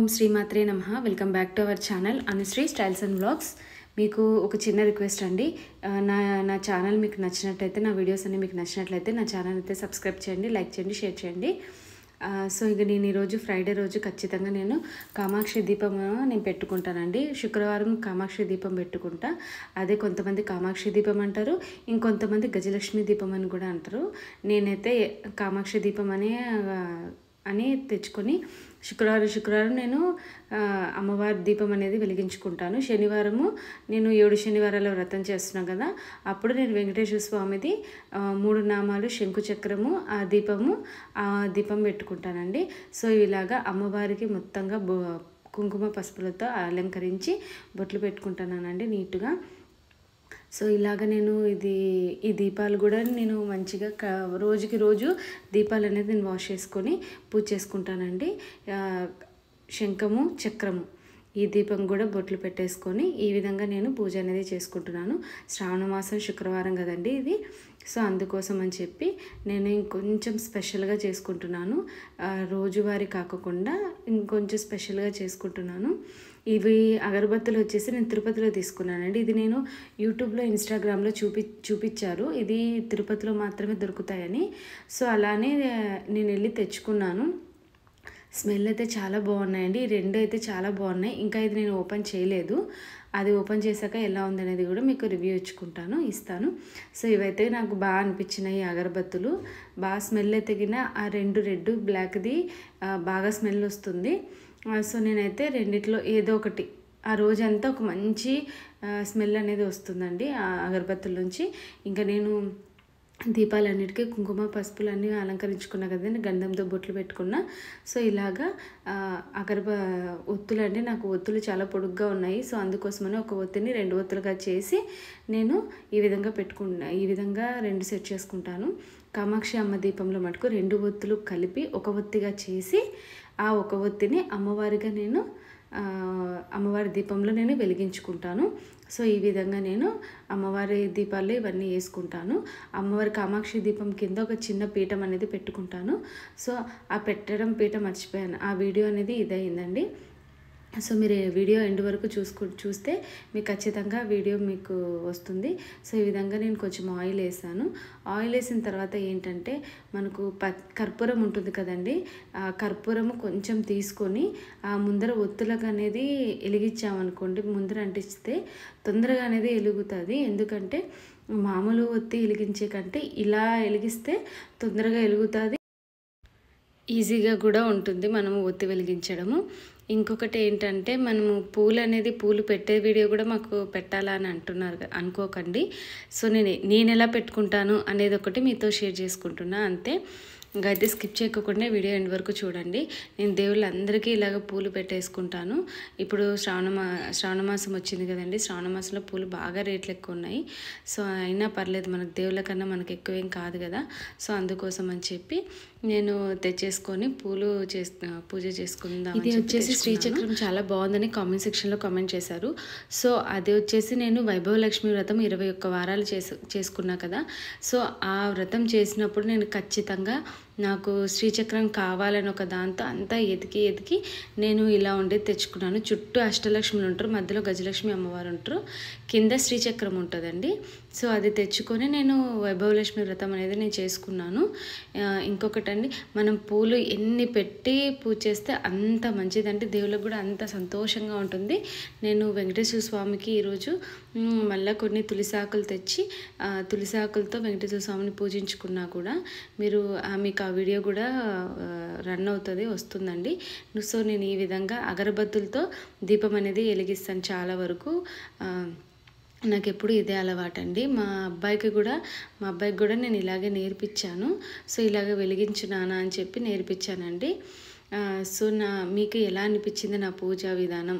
ఓం శ్రీమాత్రే నమః. Welcome back to our channel Anusri styles and vlogs. మీకు ఒక చిన్న రిక్వెస్ట్ అండి. నా ఛానల్ మీకు నచ్చినట్లయితే, నా వీడియోస్ అన్ని మీకు నచ్చినట్లయితే నా ఛానల్ అయితే సబ్స్క్రైబ్ చేయండి, లైక్ చేయండి, షేర్ చేయండి. సో ఇక నేను ఈరోజు ఫ్రైడే రోజు ఖచ్చితంగా నేను కామాక్షి దీపం నేను పెట్టుకుంటానండి. శుక్రవారం కామాక్షి దీపం పెట్టుకుంటా. అదే కొంతమంది కామాక్షి దీపం అంటారు, ఇంకొంతమంది గజలక్ష్మి దీపం అని కూడా అంటారు. నేనైతే కామాక్షి దీపం అని తెచ్చుకొని శుక్రవారం నేను అమ్మవారి దీపం అనేది వెలిగించుకుంటాను. శనివారము నేను 7 శనివారాల వ్రతం చేస్తున్నాను కదా, అప్పుడు నేను వెంకటేశ్వర స్వామిది 3 నామాలు, శంకు చక్రము, ఆ దీపం పెట్టుకుంటానండి. సో ఇలాగా అమ్మవారికి మొత్తంగా కుంకుమ పసుపులతో అలంకరించి బొట్లు పెట్టుకుంటానండి నీట్గా. సో ఇలాగ నేను ఈ దీపాలు కూడా నేను మంచిగా రోజుకి రోజు దీపాలు అనేది నేను వాష్ చేసుకొని పూజ చేసుకుంటానండి. శంఖము, చక్రము, ఈ దీపం కూడా బొట్లు పెట్టేసుకొని ఈ విధంగా నేను పూజ అనేది చేసుకుంటున్నాను. శ్రావణ మాసం శుక్రవారం కదండి ఇది. సో అందుకోసం అని చెప్పి నేను ఇంకొంచెం స్పెషల్గా చేసుకుంటున్నాను. రోజువారీ కాకుండా ఇంకొంచెం స్పెషల్గా చేసుకుంటున్నాను. ఇవి అగరబత్తులు వచ్చేసి నేను తిరుపతిలో తీసుకున్నానండి. ఇది నేను యూట్యూబ్లో, ఇన్స్టాగ్రామ్లో చూపించారు. ఇది తిరుపతిలో మాత్రమే దొరుకుతాయని. సో అలానే నేను వెళ్ళి తెచ్చుకున్నాను. స్మెల్ అయితే చాలా బాగున్నాయండి. ఈ 2 అయితే చాలా బాగున్నాయి. ఇంకా ఇది నేను ఓపెన్ చేయలేదు. అది ఓపెన్ చేశాక ఎలా ఉందనేది కూడా మీకు రివ్యూ ఇస్తాను. సో ఇవైతే నాకు బాగా అనిపించినాయి అగరబత్తులు. బాగా స్మెల్ అయితే గిన ఆ 2 రెడ్ బ్లాక్ది బాగా స్మెల్ వస్తుంది. సో నేనైతే రెండిట్లో ఏదో ఒకటి, ఆ రోజంతా ఒక మంచి స్మెల్ అనేది వస్తుందండి ఆ అగరబత్తుల నుంచి. ఇంకా నేను దీపాలన్నిటికీ కుంకుమ పసుపులు అన్నీ అలంకరించుకున్నా కదండి, గంధంతో బొట్లు పెట్టుకున్నా. సో ఇలాగా ఒత్తులు అంటే నాకు ఒత్తులు చాలా పొడుగ్గా ఉన్నాయి. సో అందుకోసమని ఒక ఒత్తిని 2 ఒత్తులుగా చేసి నేను ఈ విధంగా ఈ విధంగా 2 సెట్ చేసుకుంటాను. కామాక్షి అమ్మ దీపంలో మటుకు 2 ఒత్తులు కలిపి ఒక ఒత్తిగా చేసి ఆ ఒక ఒత్తిని అమ్మవారి దీపంలో నేను వెలిగించుకుంటాను. సో ఈ విధంగా నేను అమ్మవారి దీపాలు ఇవన్నీ వేసుకుంటాను. అమ్మవారి కామాక్షి దీపం కింద ఒక చిన్న పీఠం అనేది పెట్టుకుంటాను. సో ఆ పెట్టడం పీఠం మర్చిపోయాను. ఆ వీడియో అనేది ఇదయిందండి. సో మీరు వీడియో ఎండ్ వరకు చూస్తే మీకు ఖచ్చితంగా వీడియో మీకు వస్తుంది. సో ఈ విధంగా నేను కొంచెం ఆయిల్ వేసాను. ఆయిల్ వేసిన తర్వాత ఏంటంటే మనకు కర్పూరం ఉంటుంది కదండి, ఆ కర్పూరము కొంచెం తీసుకొని ఆ ముందర ఒత్తులకు అనేది వెలిగించామనుకోండి, ముందర అంటిస్తే తొందరగా అనేది వెలుగుతుంది. ఎందుకంటే మామూలు ఒత్తి వెలిగించే కంటే ఇలా వెలిగిస్తే తొందరగా వెలుగుతుంది, ఈజీగా కూడా ఉంటుంది మనము ఒత్తి వెలిగించడము. ఇంకొకటి ఏంటంటే మనము పూలు పెట్టే వీడియో కూడా మాకు పెట్టాలా అని అంటున్నారు, అనుకోకండి. సో నేను ఎలా పెట్టుకుంటాను అనేది ఒకటి మీతో షేర్ చేసుకుంటున్నా అంతే. ఇంకా అయితే స్కిప్ చేయకుండా వీడియో ఎండ్ వరకు చూడండి. నేను దేవుళ్ళందరికీ ఇలాగ పూలు పెట్టేసుకుంటాను. ఇప్పుడు శ్రావణ మాసం వచ్చింది కదండి, శ్రావణ మాసంలో పూలు బాగా రేట్లు ఎక్కువ ఉన్నాయి. సో అయినా పర్లేదు, మనకు దేవుళ్ళ కన్నా మనకు ఎక్కువేం కాదు కదా. సో అందుకోసం అని చెప్పి నేను తెచ్చేసుకొని పూజ చేసుకుందాం. ఇది వచ్చేసి శ్రీచక్రం చాలా బాగుందని కామెంట్ సెక్షన్లో కామెంట్ చేశారు. సో అది వచ్చేసి నేను వైభవలక్ష్మి వ్రతం 21 వారాలు చేసుకున్నా కదా. సో ఆ వ్రతం చేసినప్పుడు నేను ఖచ్చితంగా నాకు శ్రీచక్రం కావాలని ఒక దాంతో అంతా ఎతికి నేను ఇలా ఉండేది తెచ్చుకున్నాను. చుట్టూ అష్టలక్ష్ములు ఉంటారు, మధ్యలో గజలక్ష్మి అమ్మవారు ఉంటారు, కింద శ్రీచక్రం ఉంటుందండి. సో అది తెచ్చుకొని నేను వైభవలక్ష్మి వ్రతం అనేది నేను చేసుకున్నాను. ఇంకొకటండి, మనం పూలు ఎన్ని పెట్టి పూజ చేస్తే అంత మంచిదండి, దేవుళ్ళకి కూడా అంత సంతోషంగా ఉంటుంది. నేను వెంకటేశ్వర స్వామికి ఈరోజు మళ్ళీ కొన్ని తులసాకులు తెచ్చి తులసాకులతో వెంకటేశ్వర స్వామిని పూజించుకున్నా కూడా మీకు ఆ వీడియో కూడా రన్ అవుతుంది, వస్తుందండి. సో నేను ఈ విధంగా అగరబత్తులతో దీపం అనేది వెలిగిస్తాను చాలా వరకు. నాకు ఎప్పుడు ఇదే అలవాటండి. మా అబ్బాయికి కూడా నేను ఇలాగే నేర్పించాను. సో ఇలాగ వెలిగించు నాన్న అని చెప్పి నేర్పించానండి. సో మీకు ఎలా అనిపించింది నా పూజా విధానం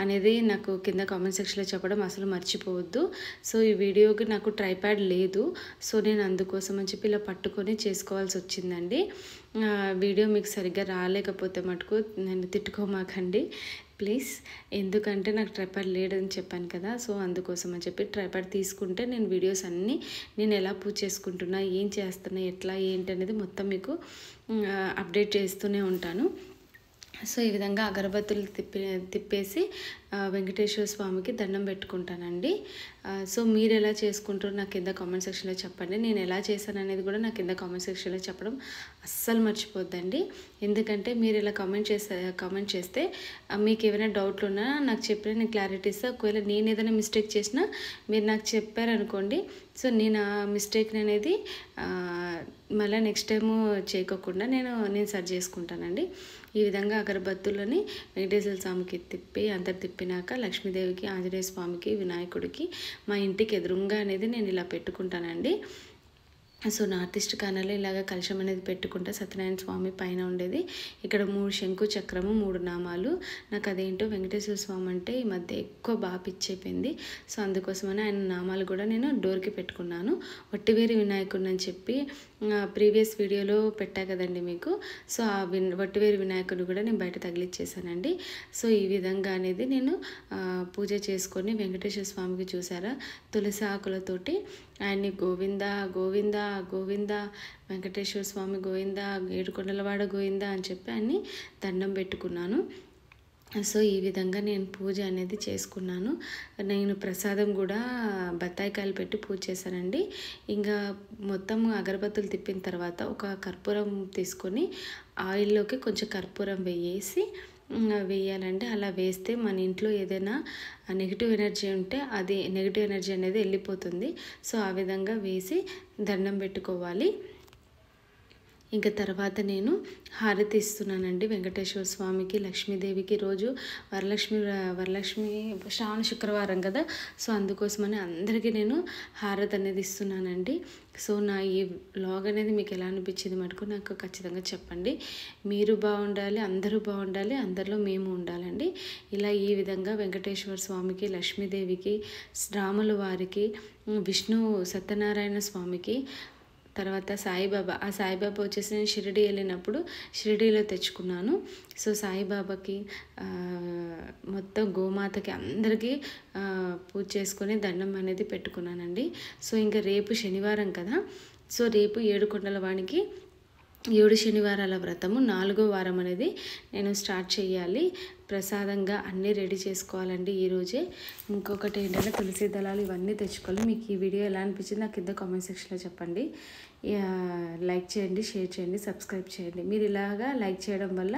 అనేది నాకు కింద కామెంట్ సెక్షన్లో చెప్పడం అసలు మర్చిపోవద్దు. సో ఈ వీడియోకి నాకు ట్రైప్యాడ్ లేదు. సో నేను అందుకోసం అని చెప్పి ఇలా పట్టుకొని చేసుకోవాల్సి వచ్చిందండి. వీడియో మీకు సరిగ్గా రాలేకపోతే మటుకు నేను తిట్టుకోమాకండి ప్లీజ్. ఎందుకంటే నాకు ట్రైప్యాడ్ లేదని చెప్పాను కదా. సో అందుకోసం అని చెప్పి ట్రైప్యాడ్ తీసుకుంటే నేను వీడియోస్ అన్నీ నేను ఎలా పూజ చేసుకుంటున్నా, ఏం చేస్తున్నా, ఎట్లా ఏంటి అనేది మొత్తం మీకు అప్డేట్ చేస్తూనే ఉంటాను. సో ఈ విధంగా అగరబత్తులు తిప్పేసి వెంకటేశ్వర స్వామికి దండం పెట్టుకుంటానండి. సో మీరు ఎలా చేసుకుంటారో నాకు కింద కామెంట్ సెక్షన్లో చెప్పండి. నేను ఎలా చేశాను అనేది కూడా నాకు కింద కామెంట్ సెక్షన్లో చెప్పడం అస్సలు మర్చిపోద్దండి. ఎందుకంటే మీరు ఇలా కామెంట్ చేస్తే మీకు ఏమైనా డౌట్లు ఉన్నా నాకు చెప్పినా నేను క్లారిటీ ఇస్తా. ఒకవేళ నేను ఏదైనా మిస్టేక్ చేసినా మీరు నాకు చెప్పారనుకోండి, సో నేను ఆ మిస్టేక్ని అనేది మళ్ళీ నెక్స్ట్ టైము చేయకోకుండా నేను సరి చేసుకుంటానండి. ఈ విధంగా అగరబత్తులని వెంకటేశ్వర స్వామికి అందరు తిప్పినాక లక్ష్మీదేవికి, ఆంజనేయ స్వామికి, వినాయకుడికి మా ఇంటికి ఎదురుగా అనేది నేను ఇలా పెట్టుకుంటానండి. సో నార్త్ ఈస్ట్ కార్నర్లో ఇలాగ కలశం అనేది పెట్టుకుంటే సత్యనారాయణ స్వామి పైన ఉండేది. ఇక్కడ 3 శంకు చక్రము, 3 నామాలు. నాకు అదేంటో వెంకటేశ్వర స్వామి అంటే ఈ మధ్య ఎక్కువ బాగా పిచ్చైపోయింది. సో అందుకోసమని ఆయన నామాలు కూడా నేను డోర్కి పెట్టుకున్నాను. వట్టివేరి వినాయకుడిని అని చెప్పి ప్రీవియస్ వీడియోలో పెట్టా కదండి మీకు. సో ఆ వట్టివేరి వినాయకుడిని కూడా నేను బయట తగిలిచ్చేసానండి. సో ఈ విధంగా అనేది నేను పూజ చేసుకొని వెంకటేశ్వర స్వామికి చూసారా తులసి ఆకులతోటి ఆయన్ని గోవింద గోవింద గోవింద వెంకటేశ్వర స్వామి గోవింద, ఏడుకొండలవాడ గోవింద అని చెప్పి ఆయన్ని దండం పెట్టుకున్నాను. సో ఈ విధంగా నేను పూజ అనేది చేసుకున్నాను. నేను ప్రసాదం కూడా బత్తాయికాయలు పెట్టి పూజ చేశానండి. ఇంకా మొత్తం అగరబత్తులు తిప్పిన తర్వాత ఒక కర్పూరం తీసుకొని ఆయిల్లోకి కొంచెం కర్పూరం వేయాలంటే అలా వేస్తే మన ఇంట్లో ఏదైనా నెగిటివ్ ఎనర్జీ ఉంటే అది నెగిటివ్ ఎనర్జీ అనేది వెళ్ళిపోతుంది. సో ఆ విధంగా వేసి దండం పెట్టుకోవాలి. ఇంకా తర్వాత నేను హారతి ఇస్తున్నానండి వెంకటేశ్వర స్వామికి, లక్ష్మీదేవికి. రోజు వరలక్ష్మి శ్రావణ శుక్రవారం కదా, సో అందుకోసమని అందరికీ నేను హారతి అనేది ఇస్తున్నానండి. సో నా ఈ వ్లాగ్ అనేది మీకు ఎలా అనిపించింది మటుకు నాకు ఖచ్చితంగా చెప్పండి. మీరు బాగుండాలి, అందరూ బాగుండాలి, అందరిలో మేము ఉండాలండి. ఇలా ఈ విధంగా వెంకటేశ్వర స్వామికి, లక్ష్మీదేవికి, రాముల వారికి, విష్ణు సత్యనారాయణ స్వామికి, తర్వాత సాయిబాబా. ఆ సాయిబాబా వచ్చేసి నేను షిరిడి వెళ్ళినప్పుడు షిరిడీలో తెచ్చుకున్నాను. సో సాయిబాబాకి, మొత్తం గోమాతకి అందరికీ పూజ చేసుకొని దండం అనేది పెట్టుకున్నానండి. సో ఇంకా రేపు శనివారం కదా, సో రేపు ఏడుకొండలవాడికి 7 శనివారాల వ్రతము 4వ వారం అనేది నేను స్టార్ట్ చేయాలి. ప్రసాదంగా అన్నీ రెడీ చేసుకోవాలండి ఈరోజే. ఇంకొకటి ఏంటంటే తులసి దళాలు ఇవన్నీ తెచ్చుకోవాలి. మీకు ఈ వీడియో ఎలా అనిపించింది నాకు కింద కామెంట్ సెక్షన్లో చెప్పండి. లైక్ చేయండి, షేర్ చేయండి, సబ్స్క్రైబ్ చేయండి. మీరు ఇలాగా లైక్ చేయడం వల్ల